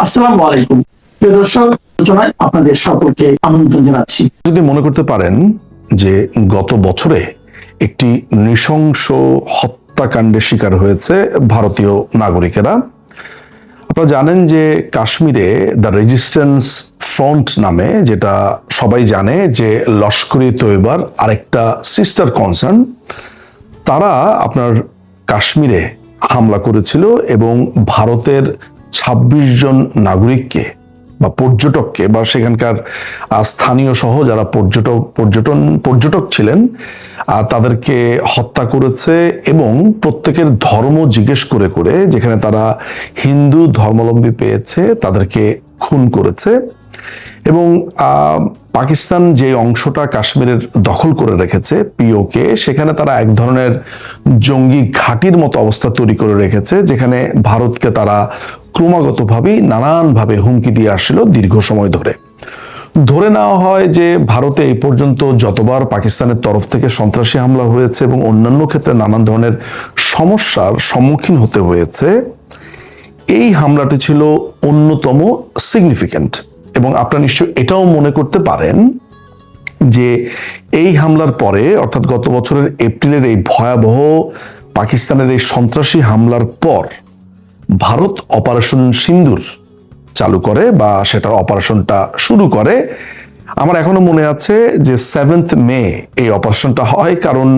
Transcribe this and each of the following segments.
আসসালামু আলাইকুম প্রিয় দর্শক, আলোচনায় আপনাদের সকলকে আমন্ত্রণ জানাচ্ছি। যদি মনে করতে পারেন যে গত বছরে একটি নৃশংস হত্যাকাণ্ডের শিকার হয়েছে ভারতীয় নাগরিকেরা, আপনারা জানেন যে কাশ্মীরে দ্য রেজিস্ট্যান্স ফ্রন্ট নামে, যেটা সবাই জানে যে লস্কর-ই তৈয়বার আরেকটা সিস্টার কনসার্ন, তারা আপনার কাশ্মীরে হামলা করেছিল এবং ভারতের ২৬ জন নাগরিককে বা পর্যটককে বা সেখানকার স্থানীয় সহ যারা পর্যটক ছিলেন তাদেরকে হত্যা করেছে এবং প্রত্যেকের ধর্ম জিজ্ঞেস করে করে, যেখানে তারা হিন্দু ধর্মাবলম্বী পেয়েছে তাদেরকে খুন করেছে। এবং পাকিস্তান যে অংশটা কাশ্মীরের দখল করে রেখেছে পিওকে, সেখানে তারা এক ধরনের জঙ্গি ঘাঁটির মতো অবস্থা তৈরি করে রেখেছে, যেখানে ভারতকে তারা ক্রমাগতভাবেই নানানভাবে হুমকি দিয়ে আসছিল দীর্ঘ সময় ধরে। ধরে নেওয়া হয় যে ভারতে এই পর্যন্ত যতবার পাকিস্তানের তরফ থেকে সন্ত্রাসী হামলা হয়েছে এবং অন্যান্য ক্ষেত্রে নানান ধরনের সমস্যার সম্মুখীন হতে হয়েছে, এই হামলাটি ছিল অন্যতম সিগনিফিক্যান্ট। এবং আপনারা নিশ্চয়ই এটাও মনে করতে পারেন যে এই হামলার পরে, অর্থাৎ গত বছরের এপ্রিলের এই ভয়াবহ পাকিস্তানের এই সন্ত্রাসী হামলার পর ভারত অপারেশন সিন্দুর চালু করে বা সেটার অপারেশনটা শুরু করে। আমার এখনো মনে আছে যে 7 মে এই অপারেশনটা হয়, কারণ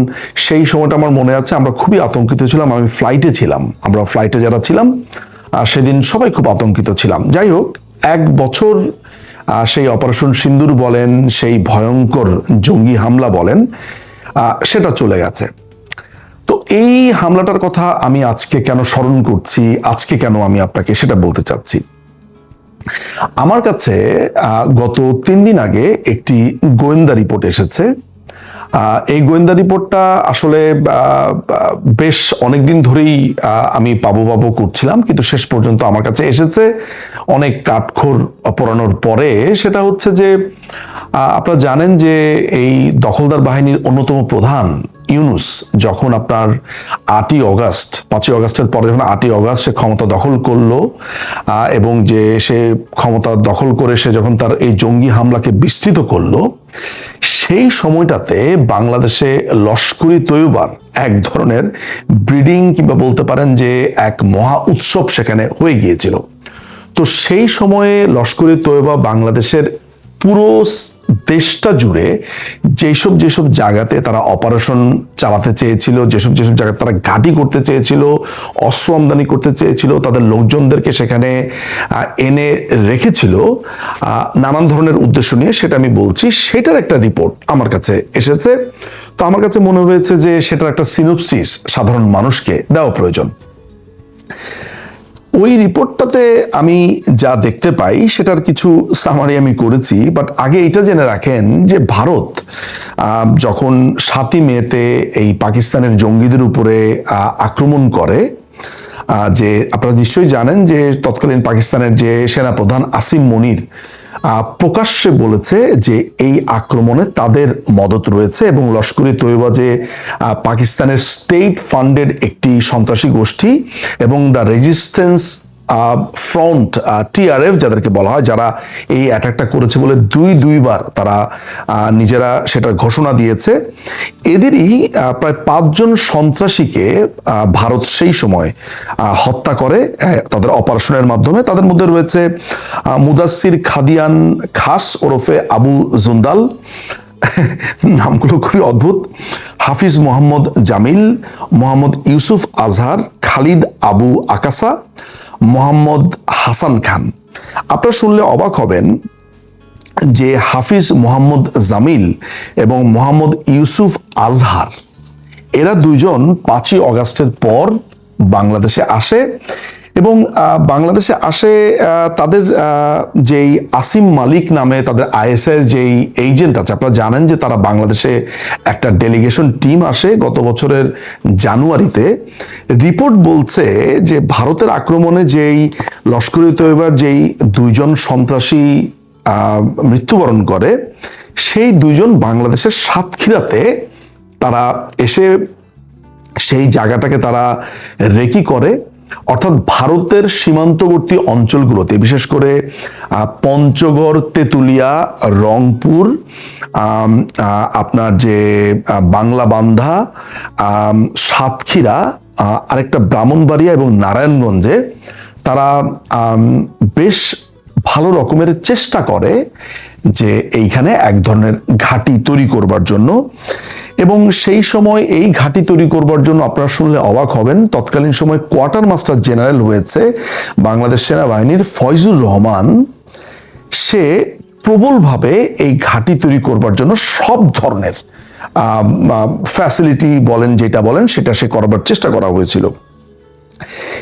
সেই সময়টা আমার মনে আছে আমরা খুবই আতঙ্কিত ছিলাম। আমি ফ্লাইটে ছিলাম, আমরা ফ্লাইটে যারা ছিলাম সেদিন সবাই খুব আতঙ্কিত ছিলাম। যাই হোক, 1 বছর সেই অপারেশন সিন্দুর বলেন, সেই ভয়ঙ্কর জঙ্গি হামলা বলেন, সেটা চলে গেছে। তো এই হামলাটার কথা আমি আজকে কেন স্মরণ করছি, আজকে কেন আমি আপনাকে সেটা বলতে চাচ্ছি। আমার কাছে গত 3 দিন আগে একটি গোয়েন্দা রিপোর্ট এসেছে। এই গোয়েন্দা রিপোর্টটা আসলে বেশ অনেকদিন ধরেই আমি পাবো করছিলাম, কিন্তু শেষ পর্যন্ত আমার কাছে এসেছে অনেক কাঠখড় পোড়ানোর পরে। সেটা হচ্ছে যে আপনারা জানেন যে এই দখলদার বাহিনীর অন্যতম প্রধান ইউনুস যখন আপনার 5ই অগাস্টের পরে যখন 8ই অগাস্ট সে ক্ষমতা দখল করলো এবং যে সে ক্ষমতা দখল করে সে যখন তার এই জঙ্গি হামলাকে বিস্তৃত করলো, সেই সময়টাতে বাংলাদেশে লস্কর-ই তৈয়বার এক ধরনের ব্রিডিং কিংবা বলতে পারেন যে এক মহা উৎসব সেখানে হয়ে গিয়েছিল। তো সেই সময়ে লস্কর-ই তৈয়বা বাংলাদেশের পুরো দেশটা জুড়ে যেসব জায়গাতে তারা অপারেশন চালাতে চেয়েছিল, যেসব জায়গাতে তারা ঘাঁটি করতে চেয়েছিল, অস্ত্র আমদানি করতে চেয়েছিল, তাদের লোকজনদেরকে সেখানে এনে রেখেছিল নানান ধরনের উদ্দেশ্য নিয়ে, সেটা আমি বলছি। সেটার একটা রিপোর্ট আমার কাছে এসেছে। তো আমার কাছে মনে হয়েছে যে সেটার একটা সিনোপসিস সাধারণ মানুষকে দেওয়া প্রয়োজন। ওই রিপোর্টটাতে আমি যা দেখতে পাই সেটার কিছু সামারি আমি করেছি। বাট আগে এটা জেনে রাখেন যে ভারত যখন 7ই মেতে এই পাকিস্তানের জঙ্গিদের উপরে আক্রমণ করে, যে আপনারা নিশ্চয়ই জানেন যে তৎকালীন পাকিস্তানের যে সেনাপ্রধান আসিম মনির প্রকাশ্যে বলেছে যে এই আক্রমণে তাদের মদত রয়েছে এবং লস্কর-ই তৈয়বা যে পাকিস্তানের স্টেট ফান্ডেড একটি সন্ত্রাসী গোষ্ঠী এবং দ্য রেজিস্ট্যান্স ফ্রন্ট TRF যাদেরকে বলা হয়, যারা এই অ্যাটাকটা করেছে বলে দুইবার তারা নিজেরা সেটার ঘোষণা দিয়েছে, এদেরই প্রায় 5 জন সন্ত্রাসীকে ভারত সেই সময় হত্যা করে তাদের অপারেশনের মাধ্যমে। তাদের মধ্যে রয়েছে মুদাসসির খাদিয়ান খাস ওরফে আবু জুন্দাল, নামগুলো খুবই অদ্ভুত, হাফিজ মোহাম্মদ জামিল, মোহাম্মদ ইউসুফ আজহার, খালিদ আবু আকাসা, মোহাম্মদ হাসান খান। আপনারা শুনলে অবাক হবেন যে হাফিজ মোহাম্মদ জামিল এবং মোহাম্মদ ইউসুফ আজহার এরা 2 জন 5ই অগাস্টের পর বাংলাদেশে আসে এবং বাংলাদেশে আসে তাদের যেই আসিম মালিক নামে তাদের ISIর যেই এজেন্ট আছে, আপনারা জানেন যে তারা বাংলাদেশে একটা ডেলিগেশন টিম আসে গত বছরের জানুয়ারিতে। রিপোর্ট বলছে যে ভারতের আক্রমণে যেই লস্কর-ই তৈয়বার যেই 2 জন সন্ত্রাসী মৃত্যুবরণ করে, সেই 2 জন বাংলাদেশের সাতক্ষীরাতে তারা এসে সেই জায়গাটাকে তারা রেকি করে অর্থাৎ ভারতের সীমান্তবর্তী অঞ্চলগুলোতে, বিশেষ করে পঞ্চগড়, তেঁতুলিয়া, রংপুর, আপনার যে বাংলাবান্ধা, সাতক্ষীরা, আরেকটা ব্রাহ্মণবাড়িয়া এবং নারায়ণগঞ্জে তারা বেশ ভালো রকমের চেষ্টা করে যে এইখানে এক ধরনের ঘাঁটি তৈরি করবার জন্য। এবং সেই সময় এই ঘাঁটি তৈরি করবার জন্য আপনারা শুনলে অবাক হবেন, তৎকালীন সময় কোয়ার্টার মাস্টার জেনারেল হয়েছে বাংলাদেশ সেনাবাহিনীর ফয়জুর রহমান। সে প্রবলভাবে এই ঘাঁটি তৈরি করবার জন্য সব ধরনের ফ্যাসিলিটি বলেন, যেটা বলেন সেটা সে করবার চেষ্টা করা হয়েছিল।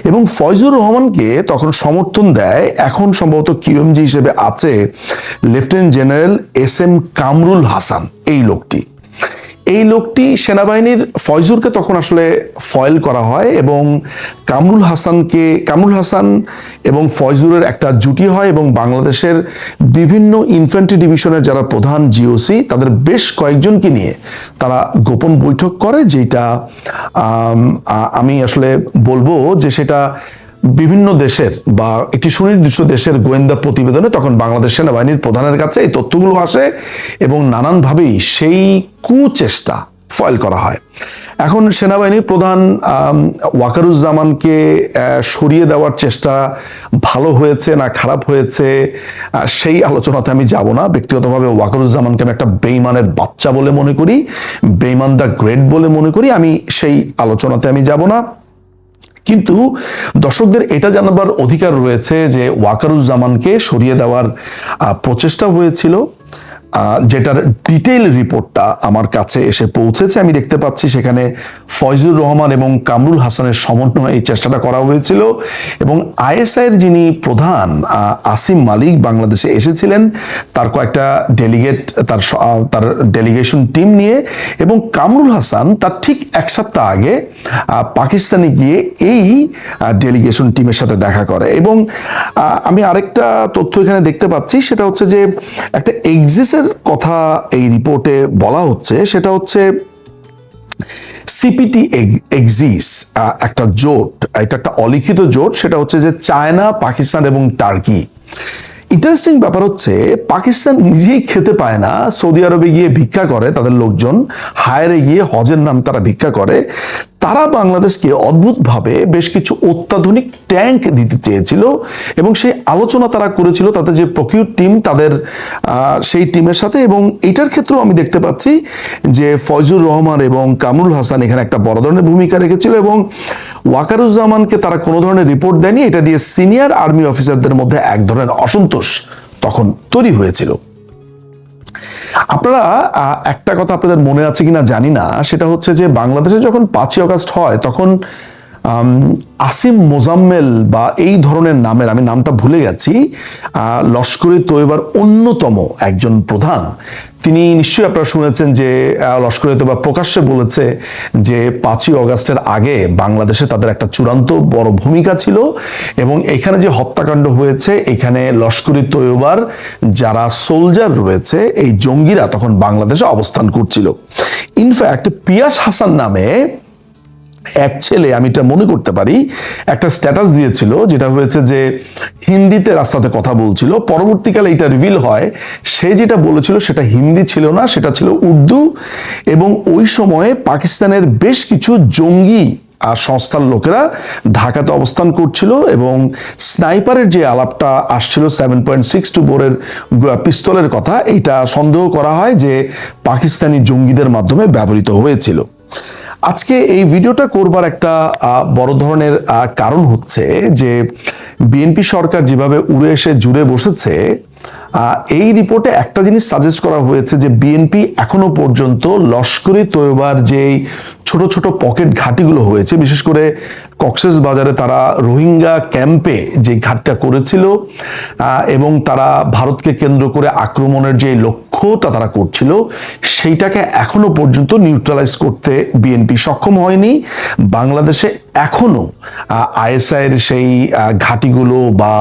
এবং ফয়জুর রহমানকে তখন সমর্থন দেয়, এখন সম্ভবত কিউএমজি হিসেবে আছে lieutenant general SM. Kamrul Hasan. এই লোকটি সেনাবাহিনীর ফয়জুরকে তখন আসলে ফয়েল করা হয় এবং কামরুল হাসান এবং ফয়জুরের একটা জুটি হয় এবং বাংলাদেশের বিভিন্ন ইনফ্যান্ট্রি ডিভিশনের যারা প্রধান জিওসি তাদের বেশ কয়েকজনকে নিয়ে তারা গোপন বৈঠক করে, যেটা আমি আসলে বলবো যে সেটা বিভিন্ন দেশের বা একটি সুনির্দিষ্ট দেশের গোয়েন্দা প্রতিবেদনে তখন বাংলাদেশ সেনাবাহিনীর প্রধানের কাছে এই তথ্যগুলো আসে এবং নানানভাবেই সেই কুচেষ্টা ফয়েল করা হয়। এখন সেনাবাহিনীর প্রধান ওয়াকারুজ্জামানকে সরিয়ে দেওয়ার চেষ্টা ভালো হয়েছে না খারাপ হয়েছে সেই আলোচনাতে আমি যাব না। ব্যক্তিগতভাবে ওয়াকারুজ্জামানকে আমি একটা বেঈমানের বাচ্চা বলে মনে করি, বেঈমান দ্য গ্রেট বলে মনে করি, আমি সেই আলোচনাতে আমি যাব না। কিন্তু দর্শকদের এটা জানাবার অধিকার রয়েছে যে ওয়াকারুজ্জামানকে সরিয়ে দেওয়ার প্রচেষ্টা হয়েছিল, যেটার ডিটেইল রিপোর্টটা আমার কাছে এসে পৌঁছেছে। আমি দেখতে পাচ্ছি সেখানে ফয়জুর রহমান এবং কামরুল হাসানের সমন্বয়ে এই চেষ্টাটা করা হয়েছিল এবং আইএসআইয়ের যিনি প্রধান আসিম মালিক বাংলাদেশে এসেছিলেন, তার কয়েকটা ডেলিগেট, তার ডেলিগেশন টিম নিয়ে, এবং কামরুল হাসান তার ঠিক এক সপ্তাহ আগে পাকিস্তানে গিয়ে এই ডেলিগেশন টিমের সাথে দেখা করে। এবং আমি আরেকটা তথ্য এখানে দেখতে পাচ্ছি, সেটা হচ্ছে যে একটা এক্সিসের কথা এই রিপোর্টে বলা হচ্ছে, সেটা হচ্ছে সিপিটি এক্সিস একটা জোট, এটা একটা অলিখিত জোট, সেটা হচ্ছে যে চায়না, পাকিস্তান এবং টার্কি। ইন্টারেস্টিং ব্যাপার হচ্ছে পাকিস্তান নিজেই খেতে পায় না, সৌদি আরবে গিয়ে ভিক্ষা করে, তাদের লোকজন হায়ারে গিয়ে হজের নাম তারা ভিক্ষা করে। তারা বাংলাদেশকে অদ্ভুতভাবে বেশ কিছু অত্যাধুনিক ট্যাঙ্ক দিতে চেয়েছিল এবং সেই আলোচনা তারা করেছিল তাদের যে প্রকিউর টিম, তাদের সেই টিমের সাথে। এবং এটার ক্ষেত্রেও আমি দেখতে পাচ্ছি যে ফয়জুর রহমান এবং কামরুল হাসান এখানে একটা বড় ধরনের ভূমিকা রেখেছিল এবং ওয়াকারুজ্জামানকে তারা কোনো ধরনের রিপোর্ট দেয়নি। এটা দিয়ে সিনিয়র আর্মি অফিসারদের মধ্যে এক ধরনের অসন্তোষ তখন তৈরি হয়েছিল। আপনারা একটা কথা আপনাদের মনে আছে কিনা জানি না, সেটা হচ্ছে যে বাংলাদেশে যখন 5ই আগস্ট হয় তখন আসিম মোজাম্মেল বা এই ধরনের নামের, আমি নামটা ভুলে গেছি, লস্করে তৈয়বার অন্যতম একজন প্রধান, তিনি নিশ্চয়ই আপনারা শুনেছেন যে লস্করে তৈয়বা প্রকাশ্যে বলেছে যে 5ই আগস্টের আগে বাংলাদেশে তাদের একটা চূড়ান্ত বড় ভূমিকা ছিল এবং এখানে যে হত্যাকাণ্ড হয়েছে, এখানে লস্করে তৈয়বার যারা সোলজার রয়েছে, এই জঙ্গিরা তখন বাংলাদেশে অবস্থান করছিল। ইনফ্যাক্ট পিয়াস হাসান নামে এক ছেলে, আমি এটা মনে করতে পারি, একটা স্ট্যাটাস দিয়েছিল যেটা হয়েছে যে হিন্দিতে রাস্তাতে কথা বলছিল। পরবর্তীকালে এটা রিভিল হয় সে যেটা বলেছিল সেটা হিন্দি ছিল না, সেটা ছিল উর্দু। এবং ওই সময়ে পাকিস্তানের বেশ কিছু জঙ্গি আর সংস্থার লোকেরা ঢাকাতে অবস্থান করছিল এবং স্নাইপারের যে আলাপটা আসছিল 7.62 বোরের পিস্তলের কথা, এইটা সন্দেহ করা হয় যে পাকিস্তানি জঙ্গিদের মাধ্যমে ব্যবহৃত হয়েছিল। আজকে এই ভিডিওটা করবার একটা বড় ধরনের কারণ হচ্ছে যে বিএনপি সরকার যেভাবে উড়ে এসে জুড়ে বসেছে, এই রিপোর্টে একটা জিনিস সাজেস্ট করা হয়েছে যে বিএনপি এখনো পর্যন্ত লস্করে তৈয়বার যেই ছোট ছোট পকেট ঘাঁটিগুলো হয়েছে, বিশেষ করে কক্সেস বাজারে তারা রোহিঙ্গা ক্যাম্পে যে ঘাটটা করেছিল এবং তারা ভারতকে কেন্দ্র করে আক্রমণের যে লক্ষ্যটা তারা করছিল, সেইটাকে এখনো পর্যন্ত নিউট্রালাইজ করতে বিএনপি সক্ষম হয়নি। বাংলাদেশে এখনো আইএসআইয়ের সেই ঘাঁটিগুলো বা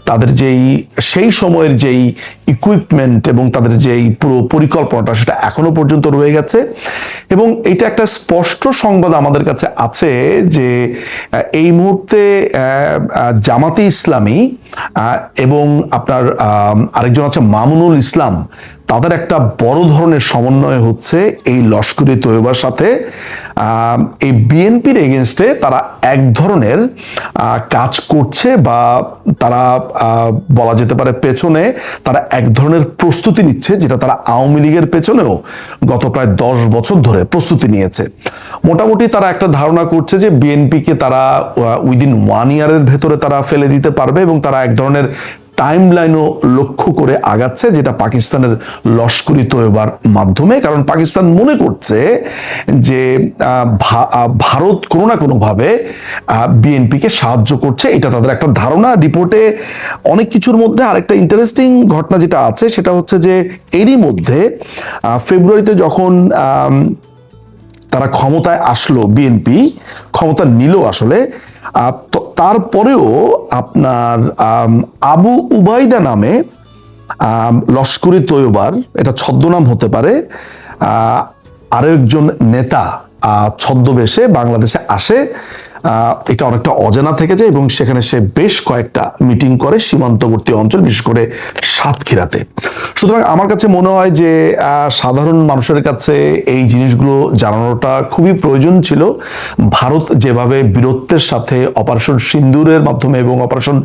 তাদের সেই সময়ের যেই ইকুইপমেন্ট এবং তাদের যে এই পুরো পরিকল্পনাটা সেটা এখনো পর্যন্ত রয়ে গেছে। এবং এটা একটা স্পষ্ট সংবাদ আমাদের কাছে আছে যে এই মুহূর্তে জামাতে ইসলামী এবং আপনার আরেকজন আছে মামুনুল ইসলাম, তাদের একটা বড় ধরনের সমন্বয় হচ্ছে এই লস্করে তৈয়বার সাথে। এই বিএনপির এগেনস্টে তারা এক ধরনের কাজ করছে, বা তারা বলা যেতে পারে পেছনে তারা এক ধরনের প্রস্তুতি নিচ্ছে, যেটা তারা আওয়ামী লীগের পেছনেও গত প্রায় 10 বছর ধরে প্রস্তুতি নিয়েছে। মোটামুটি তারা একটা ধারণা করছে যে বিএনপিকে তারা উইদিন 1 ইয়ারের ভেতরে তারা ফেলে দিতে পারবে, এবং তারা এক ধরনের টাইম লাইনও লক্ষ্য করে আগাচ্ছে, যেটা পাকিস্তানের লস্করি তৈয়বার মাধ্যমে। কারণ পাকিস্তান মনে করছে যে ভারত কোনো না কোনোভাবে বিএনপিকে সাহায্য করছে, এটা তাদের একটা ধারণা। রিপোর্টে অনেক কিছুর মধ্যে আরেকটা ইন্টারেস্টিং ঘটনা যেটা আছে সেটা হচ্ছে যে এরই মধ্যে ফেব্রুয়ারিতে যখন তারা ক্ষমতায় আসলো, বিএনপি ক্ষমতা নিল আসলে, তারপরেও আপনার আবু উবাইদা নামে লস্করি তৈয়বার, এটা ছদ্মনাম হতে পারে, আরো একজন নেতা ছদ্মবেশে বাংলাদেশে আসে। এটা অনেকটা অজানা থেকে যায় এবং সেখানে সে বেশ কয়েকটা মিটিং করে সীমান্তবর্তী অঞ্চল, বিশেষ করে সাতক্ষীরাতে। সুতরাং আমার কাছে মনে হয় যে সাধারণ মানুষের কাছে এই জিনিসগুলো জানানোটা খুবই প্রয়োজন ছিল। ভারত যেভাবে বীরত্বের সাথে অপারেশন সিন্দুরের মাধ্যমে এবং অপারেশন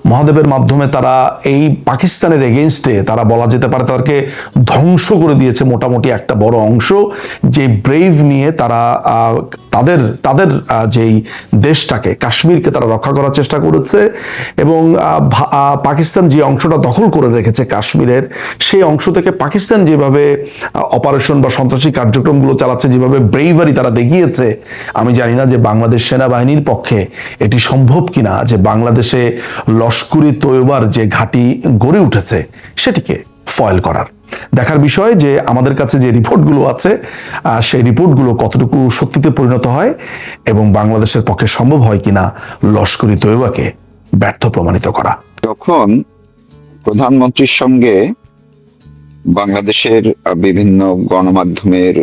মহাদেবের মাধ্যমে তারা এই পাকিস্তানের এগেইনস্টে তারা বলা যেতে পারে তাদেরকে ধ্বংস করে দিয়েছে মোটামুটি একটা বড় অংশ, যে ব্রেভ নিয়ে তারা তাদের যেই দেশটাকে, কাশ্মীরকে তারা রক্ষা করার চেষ্টা করেছে। এবং পাকিস্তান যে অংশটা দখল করে রেখেছে কাশ্মীরের, সেই অংশ থেকে পাকিস্তান যেভাবে অপারেশন বা সন্ত্রাসী কার্যক্রমগুলো চালাচ্ছে, যেভাবে ব্রেইভারি তারা দেখিয়েছে, আমি জানি না যে বাংলাদেশ সেনাবাহিনীর পক্ষে এটি সম্ভব কিনা যে বাংলাদেশে লস্করি তৈয়বার যে ঘাঁটি গড়ে উঠেছে সেটিকে ফয়েল করার। দেখার বিষয় যে আমাদের কাছে যে রিপোর্টগুলো আছে সেই রিপোর্টগুলো কতটুকু সত্যিতে পরিণত হয় এবং বাংলাদেশের পক্ষে সম্ভব হয় কিনা লস্করি তৈয়বাকে ব্যর্থ প্রমাণিত করা। যখন প্রধানমন্ত্রীর সঙ্গে বাংলাদেশের বিভিন্ন গণমাধ্যমের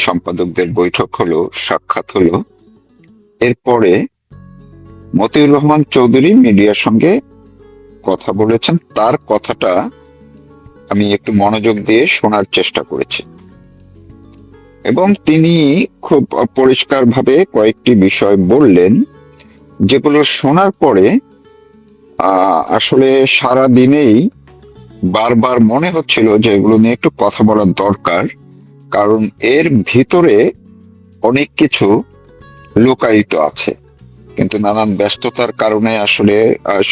সম্পাদকদের বৈঠক হলো, সাক্ষাৎ হলো, এরপরে মতিউর রহমান চৌধুরী মিডিয়ার সঙ্গে কথা বলেছেন। তার কথাটা আমি একটু মনোযোগ দিয়ে শোনার চেষ্টা করেছি এবং তিনি খুব পরিষ্কারভাবে কয়েকটি বিষয় বললেন, যেগুলো শোনার পরে আসলে সারা দিনেই বারবার মনে হচ্ছিল যে এগুলো নিয়ে একটু কথা বলার দরকার, কারণ এর ভিতরে অনেক কিছু লুকায়িত আছে। কিন্তু নানান ব্যস্ততার কারণে আসলে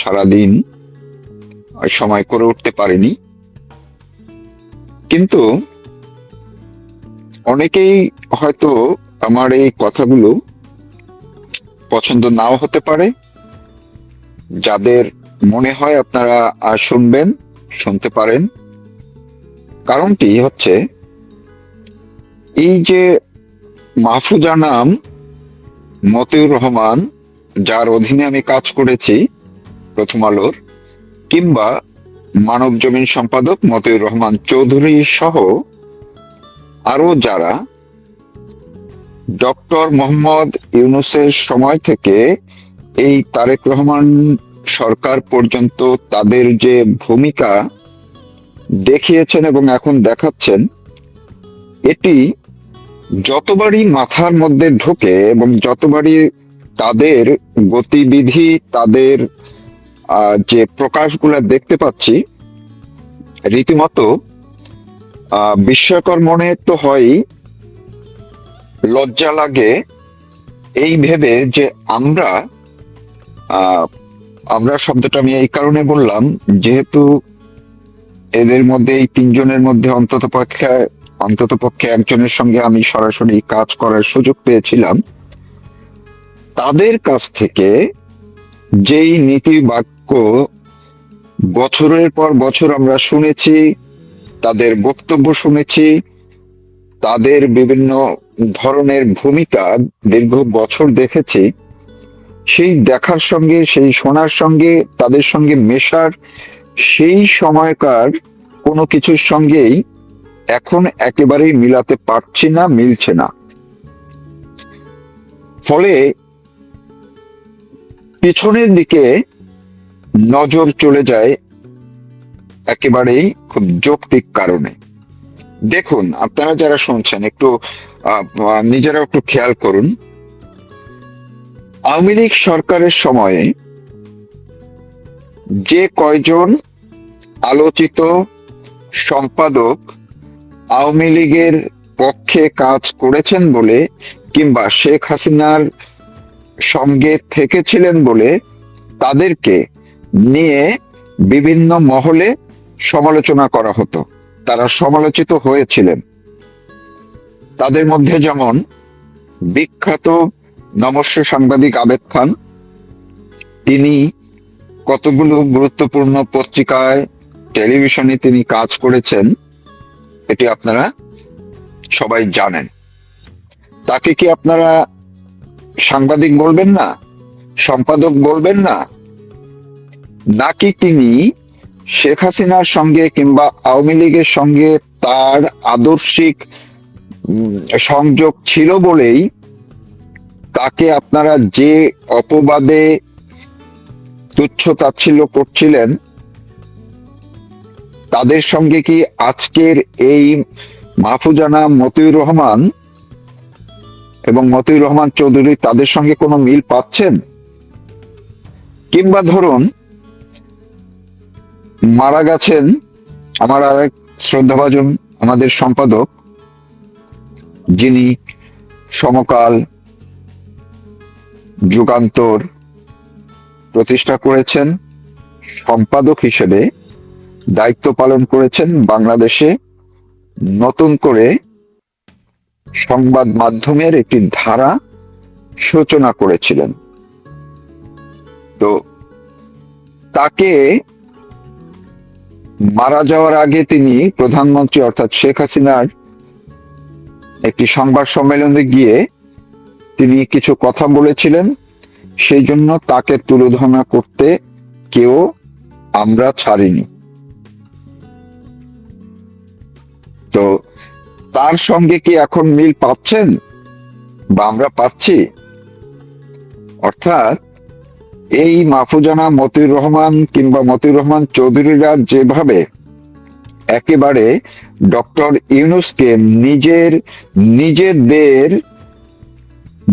সারাদিন সময় করে উঠতে পারিনি। কিন্তু অনেকেই হয়তো আমার এই কথাগুলো পছন্দ নাও হতে পারে। যাদের মনে হয় আপনারা শুনবেন, শুনতে পারেন। কারণটি হচ্ছে এই যে মাহফুজা নাম মতিউর রহমান, যার অধীনে আমি কাজ করেছি প্রথম আলোর, কিংবা মানব জমিন সম্পাদক মতিউর রহমান চৌধুরী সহ আরো যারা ডক্টর মোহাম্মদ ইউনূসের সময় থেকে এই তারেক রহমান সরকার পর্যন্ত তাদের যে ভূমিকা দেখিয়েছেন এবং এখন দেখাচ্ছেন, এটি যতবারই মাথার মধ্যে ঢোকে এবং যতবারই তাদের গতিবিধি, তাদের যে প্রকাশগুলো দেখতে পাচ্ছি, রীতিমতো বিস্ময়কর মনে তো হয়ই, লজ্জা লাগে এই ভেবে যে আমরা শব্দটা আমি এই কারণে বললাম, যেহেতু এদের মধ্যে এই তিনজনের মধ্যে অন্ততপক্ষে একজনের সঙ্গে আমি সরাসরি কাজ করার সুযোগ পেয়েছিলাম। তাদের কাছ থেকে যেই নীতি বাক্য বছরের পর বছর আমরা শুনেছি, তাদের বক্তব্য শুনেছি, তাদের বিভিন্ন ধরনের ভূমিকা দীর্ঘ বছর দেখেছি, সেই দেখার সঙ্গে, সেই শোনার সঙ্গে, তাদের সঙ্গে মেশার সেই সময়কার কোনো কিছুর সঙ্গেই এখন একেবারেই মিলাতে পারছি না, মিলছে না। ফলে পিছনের দিকে নজর চলে যায় একেবারেই খুব যৌক্তিক কারণে। দেখুন, আপনারা যারা শুনছেন একটু নিজেরা একটু খেয়াল করুন। আওয়ামী লীগ সরকারের সময়ে যে কয়জন আলোচিত সম্পাদক আওয়ামী লীগের পক্ষে কাজ করেছেন বলে কিংবা শেখ হাসিনার সঙ্গে থেকেছিলেন বলে তাদেরকে নিয়ে বিভিন্ন মহলে সমালোচনা করা হতো, তারা সমালোচিত হয়েছিলেন। তাদের মধ্যে যেমন বিখ্যাত নমস্য সাংবাদিক আবেদ খান, তিনি কতগুলো গুরুত্বপূর্ণ পত্রিকায়, টেলিভিশনে তিনি কাজ করেছেন, এটি আপনারা সবাই জানেন। তাকে কি আপনারা সাংবাদিক বলবেন না, সম্পাদক বলবেন না? নাকি তিনি শেখ হাসিনার সঙ্গে কিংবা আওয়ামী লীগের সঙ্গে তার আদর্শিক সংযোগ ছিল বলেই তাকে আপনারা যে অপবাদে তুচ্ছ তাচ্ছিল্য করছিলেন, তাদের সঙ্গে কি আজকের এই মাহফুজানা মতিউর রহমান এবং মতিউর রহমান চৌধুরী তাদের সঙ্গে কোনো মিল পাচ্ছেন? কিংবা ধরুন মারা গেছেন আমার আরেক শ্রদ্ধাভাজন আমাদের সম্পাদক, যিনি সমকাল, যুগান্তর প্রতিষ্ঠা করেছেন, সম্পাদক হিসেবে দায়িত্ব পালন করেছেন, বাংলাদেশে নতুন করে সংবাদ মাধ্যমের একটি ধারা সূচনা করেছিলেন। তো তাকে মারা যাওয়ার আগে তিনি প্রধানমন্ত্রী অর্থাৎ শেখ হাসিনার একটি সংবাদ সম্মেলনে গিয়ে তিনি কিছু কথা বলেছিলেন, সেই জন্য তাকে তুলোধনা করতে কেউ আমরা ছাড়িনি। তো তার সঙ্গে কি এখন মিল পাচ্ছেন বা আমরা পাচ্ছি? অর্থাৎ এই মাহফুজানা মতিউর রহমান কিংবা মতিউর রহমান চৌধুরীরা যেভাবে একেবারে ডক্টর ইউনূসকে নিজেদের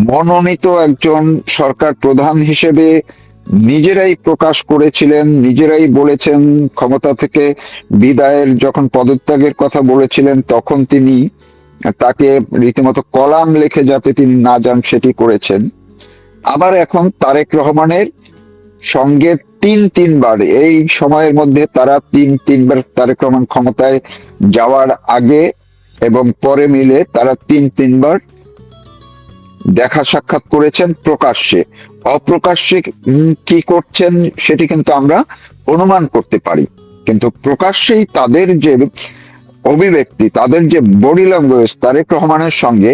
মনোনীত একজন সরকার প্রধান হিসেবে নিজেরাই প্রকাশ করেছিলেন, নিজেরাই বলেছেন, ক্ষমতা থেকে বিদায়ের যখন পদত্যাগের কথা বলেছিলেন তখন তিনি তাকে রীতিমতো কলাম লিখে যাতে তিনি না যান সেটি করেছেন। আবার এখন তারেক রহমানের সঙ্গে তিনবার এই সময়ের মধ্যে তারা তিনবার তারেক রহমান ক্ষমতায় যাওয়ার আগে এবং পরে মিলে তারা তিনবার দেখা সাক্ষাৎ করেছেন প্রকাশ্যে। অপ্রকাশ্যে কি করছেন সেটি কিন্তু আমরা অনুমান করতে পারি, কিন্তু প্রকাশ্যেই তাদের যে অভিব্যক্তি, তাদের যে বডি ল্যাঙ্গুয়েজ তারেক রহমানের সঙ্গে,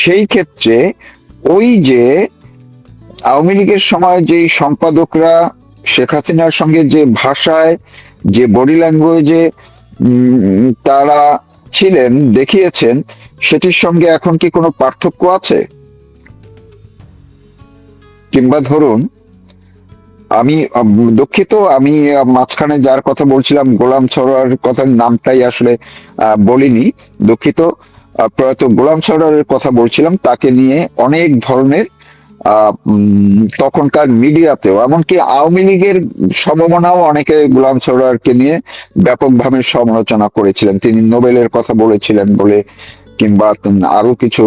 সেই ক্ষেত্রে ওই যে আওয়ামী লীগের সময় যে সম্পাদকরা শেখ হাসিনার সঙ্গে যে ভাষায়, যে বডি ল্যাঙ্গুয়েজে তারা ছিলেন, দেখিয়েছেন, সেটির সঙ্গে এখন কি কোনো পার্থক্য আছে? কিংবা ধরুন, আমি দুঃখিত, আমি মাঝখানে যার কথা বলছিলাম গোলাম সরোয়ার কথা নামটাই আসলে বলিনি, দুঃখিত। প্রয়াত গোলাম সরোয়ারের কথা বলছিলাম, তাকে নিয়ে অনেক ধরনের তখনকার মিডিয়াতেও, এমনকি আওয়ামী লীগের সমমনাও অনেকে গোলাম সরোয়ারকে নিয়ে ব্যাপকভাবে সমালোচনা করেছিলেন। তিনি নোবেলের কথা বলেছিলেন বলে, কিংবা আরো কিছু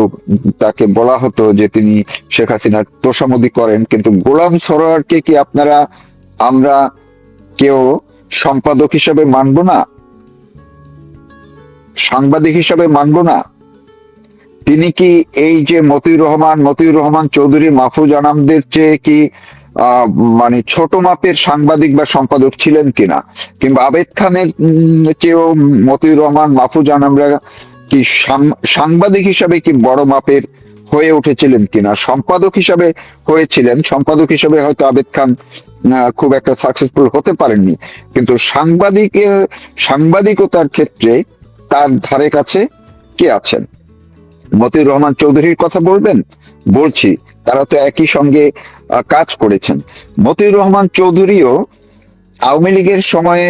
তাকে বলা হতো যে তিনি শেখ হাসিনার তোষামোদী করেন। কিন্তু গোলাম সরোয়ারকে কি আমরা কেউ সম্পাদক হিসেবে মানব না, সাংবাদিক হিসেবে মানব না? তিনি কি এই যে মতিউর রহমান চৌধুরী, মাহফুজ আনামদের চেয়ে কি মানে ছোট মাপের সাংবাদিক বা সম্পাদক ছিলেন কিনা? কিংবা আবেদ খানের চেয়েও মতিউর রহমান, মাহফুজ আনামরা কি সাংবাদিক হিসাবে কি বড় মাপের হয়ে উঠেছিলেন কিনা। সম্পাদক হিসাবে হয়েছিলেন, সম্পাদক হিসাবে হয়তো আবেদ খান খুব একটা সাকসেসফুল হতে পারেননি, কিন্তু সাংবাদিকতার ক্ষেত্রে তার ধারে কাছে কে আছেন? মতিউর রহমান চৌধুরীর কথা বলবেন, বলছি, তারা তো একই সঙ্গে কাজ করেছেন। মতিউর রহমান চৌধুরীও আওয়ামী লীগের সময়ে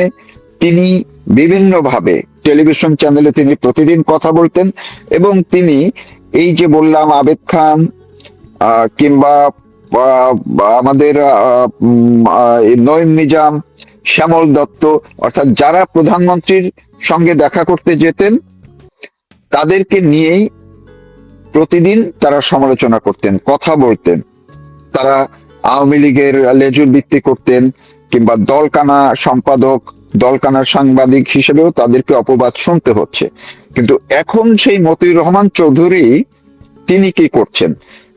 তিনি বিভিন্নভাবে টেলিভিশন চ্যানেলে তিনি প্রতিদিন কথা বলতেন, এবং তিনি এই যে বললাম আবেদ খান কিংবা আমাদের নঈম নিজাম, শ্যামল দত্ত, অর্থাৎ যারা প্রধানমন্ত্রীর সঙ্গে দেখা করতে যেতেন তাদেরকে নিয়েই প্রতিদিন তারা সমালোচনা করতেন, কথা বলতেন। তারা আওয়ামী লীগের লেজুর ভিত্তি করতেন, কিংবা দলকানা সম্পাদক, দলকানা সাংবাদিক হিসেবেও তাদেরকে অপবাদ শুনতে হচ্ছে। কিন্তু এখন সেই মতিউর রহমান চৌধুরী তিনি কি করছেন?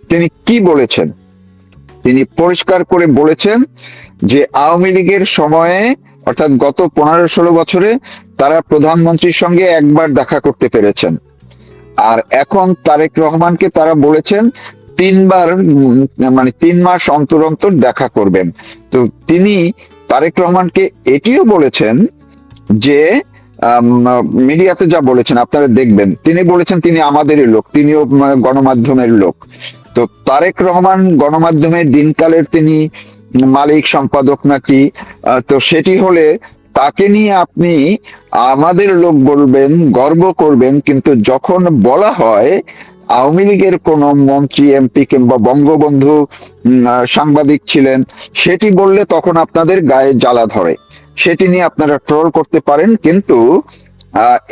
তিনি কি বলেছেন? তিনি পরিষ্কার করে বলেছেন যে আওয়ামী লীগের সময়ে, অর্থাৎ গত 15-16 বছরে তারা প্রধানমন্ত্রীর সঙ্গে একবার দেখা করতে পেরেছেন, আর এখন তারেক রহমানকে তারা বলেছেন 3বার, মানে 3 মাস অন্তর অন্তর দেখা করবেন। তো তিনি তারেক রহমানকে এটিও বলেছেন যে মিডিয়াতে যা বলেছেন আপনারা দেখবেন, তিনি বলেছেন তিনি আমাদেরই লোক, তিনিও গণমাধ্যমের লোক। তো তারেক রহমান গণমাধ্যমের দিনকালের তিনি মালিক সম্পাদক নাকি, তো সেটি হলে তাকে নিয়ে আপনি আমাদের লোক বলবেন, গর্ব করবেন, কিন্তু যখন বলা হয় আওয়ামী লীগের কোন মন্ত্রী, এমপি কিংবা বঙ্গবন্ধু সাংবাদিক ছিলেন, সেটি বললে তখন আপনাদের গায়ে জ্বালা ধরে, সেটি নিয়ে আপনারা ট্রোল করতে পারেন, কিন্তু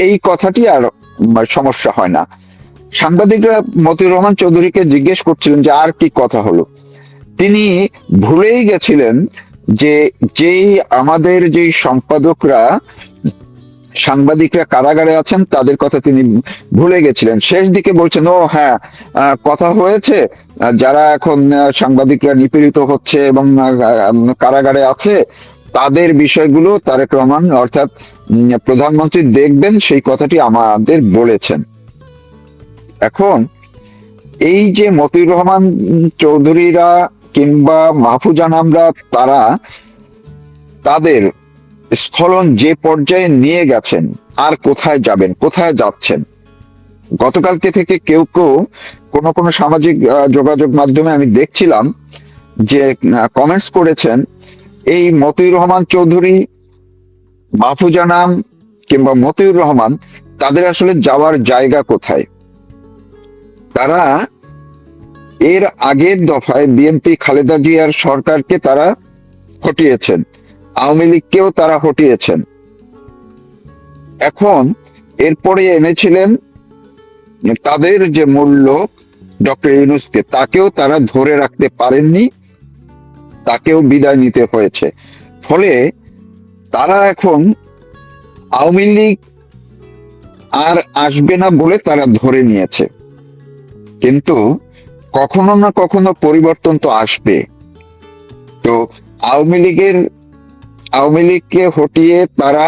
এই কথাটি আর সমস্যা হয় না। সাংবাদিকরা মতিউর রহমান চৌধুরীকে জিজ্ঞেস করছিলেন যে আর কি কথা হলো, তিনি ভুলেই গেছিলেন যে যেই আমাদের যেই সম্পাদকরা, সাংবাদিকরা কারাগারে আছেন তাদের কথা তিনি ভুলে গেছিলেন। শেষ দিকে বলছেন, ও হ্যাঁ, কথা হয়েছে, যারা এখন সাংবাদিকরা নিপীড়িত হচ্ছে এবং কারাগারে আছে তাদের বিষয়গুলো তারেক রহমান অর্থাৎ প্রধানমন্ত্রী দেখবেন, সেই কথাটি আমাদের বলেছেন। এখন এই যে মতিউর রহমান চৌধুরীরা কিংবা মাহফুজা নামরা, তারা তাদের স্খলন যে পর্যায়ে নিয়ে গেছেন, আর কোথায় যাবেন, কোথায় যাচ্ছেন? গতকালকে থেকে কেউ কেউ কোনো সামাজিক যোগাযোগ মাধ্যমে আমি দেখছিলাম যে কমেন্টস করেছেন, এই মতিউর রহমান চৌধুরী, মাহফুজা নাম কিংবা মতিউর রহমান, তাদের আসলে যাওয়ার জায়গা কোথায়? তারা এর আগের দফায় বিএনপি খালেদা জিয়ার সরকারকে তারা হটিয়েছেন, আওয়ামী লীগকেও তারা হটিয়েছেন। এখন এরপরে এনেছিলেন তাদের যে মূল্য ডক্টর ইউনূসকে, তাকেও তারা ধরে রাখতে পারেননি, তাকেও বিদায় নিতে হয়েছে। ফলে তারা এখন আওয়ামী লীগ আর আসবে না বলে তারা ধরে নিয়েছে, কিন্তু কখনো না কখনো পরিবর্তন তো আসবে। তো আওয়ামী লীগকে হটিয়ে তারা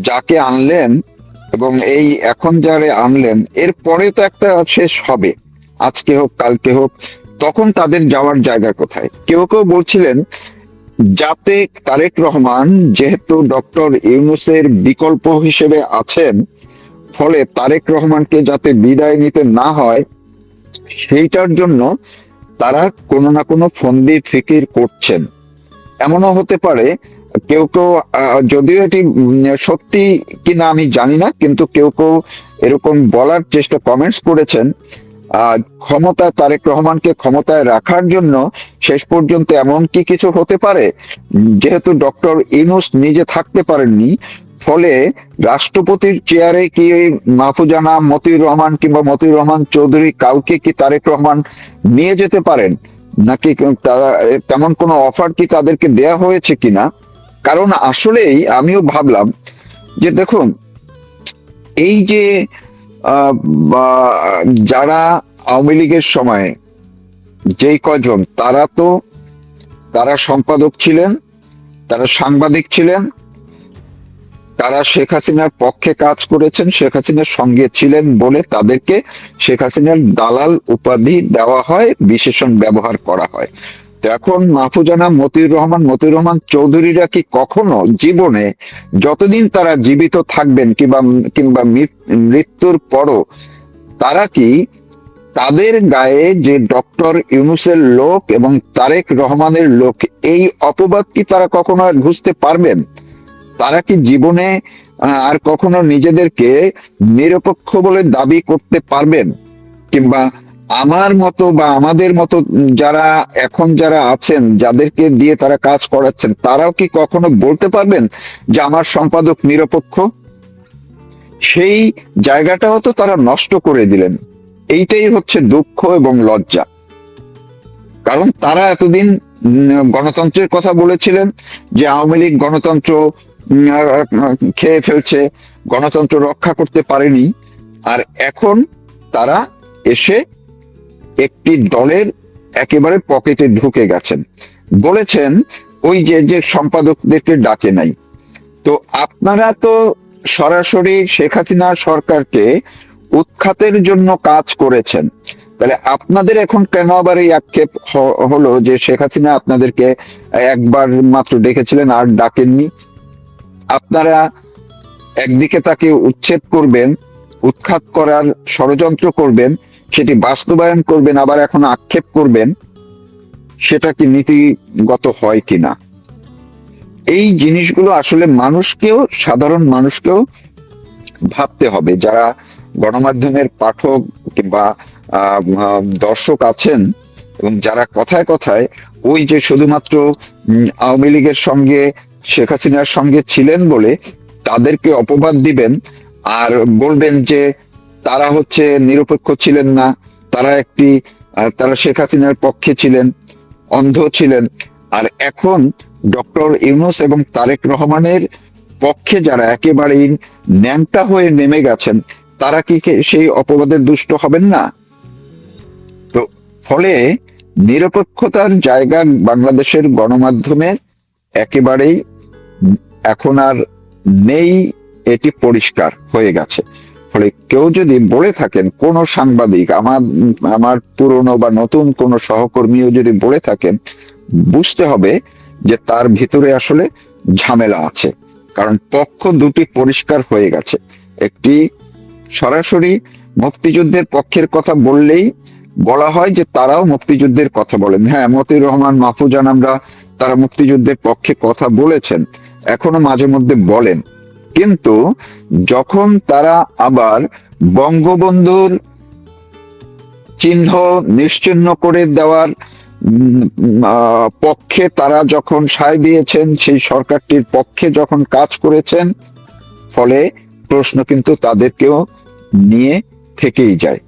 যাকে আনলেন, এবং এই এখন যারে আনলেন, এর পরে তো একটা শেষ হবে, আজকে হোক কালকে হোক, তখন তাদের যাওয়ার জায়গা কোথায়? কেউ কেউ বলছিলেন যাতে তারেক রহমান যেহেতু ডক্টর ইউনূসের বিকল্প হিসেবে আছেন, ফলে তারেক রহমানকে যাতে বিদায় নিতে না হয় সেইটার জন্য তারা কোনো না কোনো ফন্দি ফিকির করছেন। এমনও হতে পারে, কেউ কেউ, যদিও এটি সত্যি কিনা আমি জানি না, কিন্তু কেউ কেউ এরকম বলার চেষ্টা, কমেন্টস করেছেন, ক্ষমতা, তারেক রহমানকে ক্ষমতায় রাখার জন্য শেষ পর্যন্ত এমন কি কিছু হতে পারে, যেহেতু ডক্টর ইউনূস নিজে থাকতে পারেননি, ফলে রাষ্ট্রপতির চেয়ারে কি মাহফুজা নাম, মতিউর রহমান কিংবা মতিউর রহমান চৌধুরী, কাউকে কি তারেক রহমান নিয়ে যেতে পারেন, নাকি তেমন কোনো অফার কি তাদেরকে দেয়া হয়েছে কিনা? কারণ আসলেই আমিও ভাবলাম যে দেখুন, এই যে যারা আওয়ামী লীগের সময় যেই কজন, তারা সম্পাদক ছিলেন, তারা সাংবাদিক ছিলেন, তারা শেখ হাসিনার পক্ষে কাজ করেছেন, শেখ হাসিনার সঙ্গে ছিলেন বলে তাদেরকে শেখ হাসিনার দালাল উপাধি দেওয়া হয়, বিশেষণ ব্যবহার করা হয়। তো এখন মাহফুজানা, মতিউর রহমান চৌধুরীরা কি কখনো জীবনে, যতদিন তারা জীবিত থাকবেন কিংবা মৃত্যুর পরও, তারা কি তাদের গায়ে যে ডক্টর ইউনূসের লোক এবং তারেক রহমানের লোক, এই অপবাদ কি তারা কখনো আর ঘুচতে পারবেন? তারা কি জীবনে আর কখনো নিজেদেরকে নিরপেক্ষ বলে দাবি করতে পারবেন? কিংবা আমার মতো বা আমাদের মতো যারা আছেন, যাদেরকে দিয়ে তারা কাজ করাচ্ছেন, তারাও কি কখনো বলতে পারবেন যে আমার সম্পাদক নিরপেক্ষ? সেই জায়গাটাও তো তারা নষ্ট করে দিলেন। এইটাই হচ্ছে দুঃখ এবং লজ্জা। কারণ তারা এতদিন গণতন্ত্রের কথা বলেছিলেন যে আওয়ামী লীগ গণতন্ত্র খেয়ে ফেলছে, গণতন্ত্র রক্ষা করতে পারেনি, আর এখন তারা এসে একটি দলের একেবারে পকেটে ঢুকে গেছেন। বলেছেন ওই যে সম্পাদকদেরকে ডাকে নাই। তো আপনারা তো সরাসরি শেখ হাসিনা সরকারকে উৎখাতের জন্য কাজ করেছেন, তাহলে আপনাদের এখন কেন আবার এই আক্ষেপ হলো যে শেখ হাসিনা আপনাদেরকে একবার মাত্র ডেকেছিলেন আর ডাকেননি? আপনারা একদিকে তাকে উচ্ছেদ করবেন, উৎখাত করার ষড়যন্ত্র করবেন, সেটি বাস্তবায়ন করবেন, আবার এখন আক্ষেপ করবেন, সেটা কি নীতিগত হয় কিনা? এই জিনিসগুলো আসলে সাধারণ মানুষকেও ভাবতে হবে। যারা গণমাধ্যমের পাঠক কিংবা দর্শক আছেন এবং যারা কথায় কথায় ওই যে শুধুমাত্র আওয়ামী লীগের সঙ্গে, শেখ হাসিনার সঙ্গে ছিলেন বলে তাদেরকে অপবাদ দিবেন আর বলবেন যে তারা হচ্ছে নিরপেক্ষ ছিলেন না, তারা শেখ হাসিনার পক্ষে ছিলেন, অন্ধ ছিলেন, আর এখন ডক্টর ইউনূস এবং তারেক রহমানের পক্ষে যারা একেবারেই ন্যাংটা হয়ে নেমে গেছেন, তারা কি সেই অপবাদের দুষ্ট হবেন না? তো ফলে নিরপেক্ষতার জায়গা বাংলাদেশের গণমাধ্যমের একেবারেই এখন আর নেই, এটি পরিষ্কার হয়ে গেছে। ফলে কেউ যদি বলে থাকেন, কোন সাংবাদিক, আমার পুরনো বা নতুন কোন সহকর্মীও যদি বলে থাকেন, বুঝতে হবে যে তার ভিতরে আসলে ঝামেলা আছে। কারণ পক্ষ দুটি পরিষ্কার হয়ে গেছে। একটি সরাসরি মুক্তিযুদ্ধের পক্ষের কথা বললেই বলা হয় যে তারাও মুক্তিযুদ্ধের কথা বলেন। হ্যাঁ, মতিউর রহমান, মাহফুজানা, তারা মুক্তিযুদ্ধের পক্ষে কথা বলেছেন, এখনো মাঝে মধ্যে বলেন, কিন্তু যখন তারা আবার বঙ্গবন্ধুর চিহ্ন নিশ্চিহ্ন করে দেওয়ার পক্ষে তারা যখন সায় দিয়েছেন, সেই সরকারটির পক্ষে যখন কাজ করেছেন, ফলে প্রশ্ন কিন্তু তাদেরকেও নিয়ে থেকেই যায়।